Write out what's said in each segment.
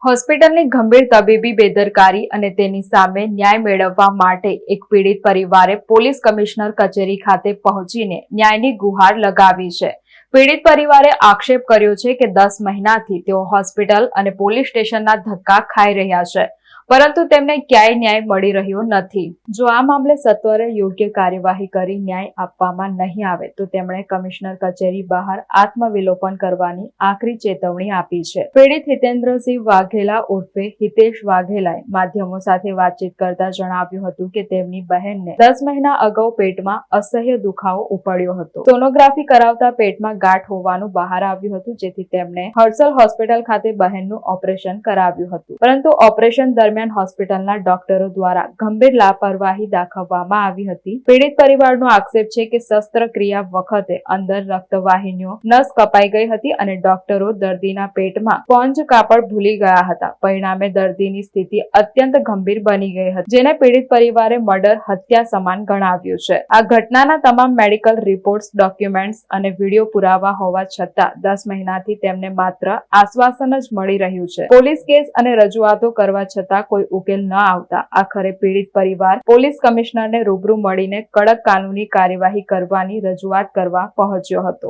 હોસ્પિટલની ગંભીર તબીબી બેદરકારી અને તેની સામે ન્યાય મેળવવા માટે એક પીડિત પરિવારે પોલીસ કમિશનર કચેરી ખાતે પહોંચીને ન્યાયની ગુહાર લગાવી છે। પીડિત પરિવારે આક્ષેપ કર્યો છે કે 10 મહિનાથી તેઓ હોસ્પિટલ અને પોલીસ સ્ટેશનના ધક્કા ખાઈ રહ્યા છે, પરંતુ તેમને ક્યાંય ન્યાય મળી રહ્યો નથી। જો આ મામલે સત્વરે યોગ્ય કાર્યવાહી કરી ન્યાય આપવામાં નહીં આવે તો તેમણે કમિશનર કચેરી બહાર આત્મવિલોપન કરવાની આકરી ચેતવણી આપી છે। પીડિત હિતેન્દ્રસિંહ વાઘેલા ઉર્ફે હિતેશ વાઘેલાએ માધ્યમો સાથે વાતચીત કરતા જણાવ્યું હતું કે તેમની બહેનને 10 મહિના અગાઉ પેટમાં અસહ્ય દુખાવો ઉપડ્યો હતો। સોનોગ્રાફી કરાવતા પેટમાં ગાંઠ હોવાનું બહાર આવ્યું હતું, જેથી તેમણે હર્ષલ હોસ્પિટલ ખાતે બહેનનું ઓપરેશન કરાવ્યું હતું, પરંતુ ઓપરેશન દરમિયાન હોસ્પિટલના ડોક્ટરો દ્વારા ગંભીર લાપરવાહી દાખવવામાં આવી હતી। પીડિત પરિવારનો આક્ષેપ છે કે શસ્ત્રક્રિયા વખતે અંદર રક્તવાહિનીઓ નસ કપાઈ ગઈ હતી અને ડોક્ટરો દર્દીના પેટમાં સ્પોન્જ કાપડ ભૂલી ગયા હતા। પરિણામે દર્દીની સ્થિતિ અત્યંત ગંભીર બની ગઈ હતી, જેને પીડિત પરિવારે મર્ડર હત્યા સમાન ગણાવ્યું છે। આ ઘટનાના તમામ મેડિકલ રિપોર્ટ્સ, ડોક્યુમેન્ટ્સ અને વિડીયો પુરાવા હોવા છતાં 10 મહિનાથી તેમને માત્ર આશ્વાસન જ મળી રહ્યું છે। પોલીસ કેસ અને રજૂઆતો કરવા છતાં કોઈ ઉકેલ ન આવતા આખરે પીડિત પરિવાર પોલીસ કમિશનરને રૂબરૂ મળીને કડક કાનૂની કાર્યવાહી કરવાની રજૂઆત કરવા પહોંચ્યો હતો।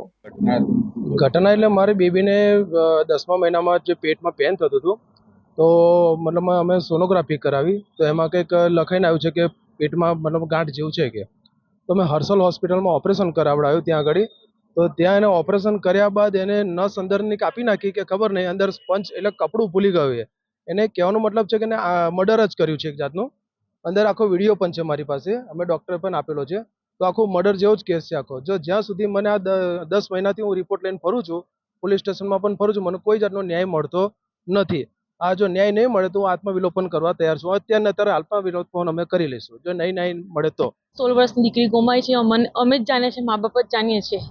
ઘટના એટલે મારી બેબીને 10મા મહિનામાં જે પેટમાં પેન થતું હતું, તો મતલબ અમે સોનોગ્રાફી કરાવી, તો એમાં કંઈક લખાઈને આવ્યું છે કે પેટમાં મતલબ ગાંઠ જેવું છે કે, તો મેં હર્ષલ હોસ્પિટલમાં ઓપરેશન કરાવડાવ્યું ત્યાં આગળ। તો ત્યાં એને ઓપરેશન કર્યા બાદ એને નસ અંદરની કાપી નાખી કે ખબર નહીં, અંદર સ્પંચ એટલે કપડું ભૂલી ગયું છે। એને કહેવાનો મતલબ છે કે મર્ડર જ કર્યું છે એક જાતનું। અંદર આખો વિડીયો પણ છે મારી પાસે, અમે ડૉક્ટર પણ આપેલો છે। તો આખો મર્ડર જેવો જ કેસ છે આખો। જો જ્યાં સુધી મને આ 10 મહિનાથી હું રિપોર્ટ લઈને ફરું છું, પોલીસ સ્ટેશનમાં પણ ફરું છું, મને કોઈ જાતનો ન્યાય મળતો નથી। આ જો ન્યાય નહીં મળે તો હું આત્મવિલોપન કરવા તૈયાર છું। અત્યારે આત્મવિલોપન અમે કરી લઈશું જો નહીં ન્યાય મળે તો। 16 વર્ષની દીકરી ગુમાઈ છે, અમે જ જાણીએ છીએ, મા બાપ જ જાણીએ છીએ।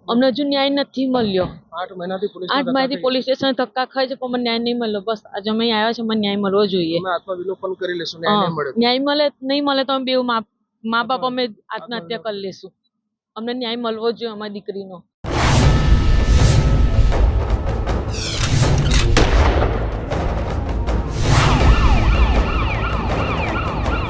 અમને હજુ ન્યાય નથી મળ્યો। 8 મહિનાથી પોલીસ સ્ટેશન ધક્કા ખાય છે, પણ મને ન્યાય નહીં મળ્યો। બસ આજે અમે આવ્યા છે, મને ન્યાય મળવો જોઈએ। અમે આત્મવિલોપન કરી લઈશું ન્યાય નહીં મળે। ન્યાય મળે નહીં મળે તો અમે બે મા બાપ અમે આત્મહત્યા કરી લઈશું। અમને ન્યાય મળવો જોઈએ અમારી દીકરીનો।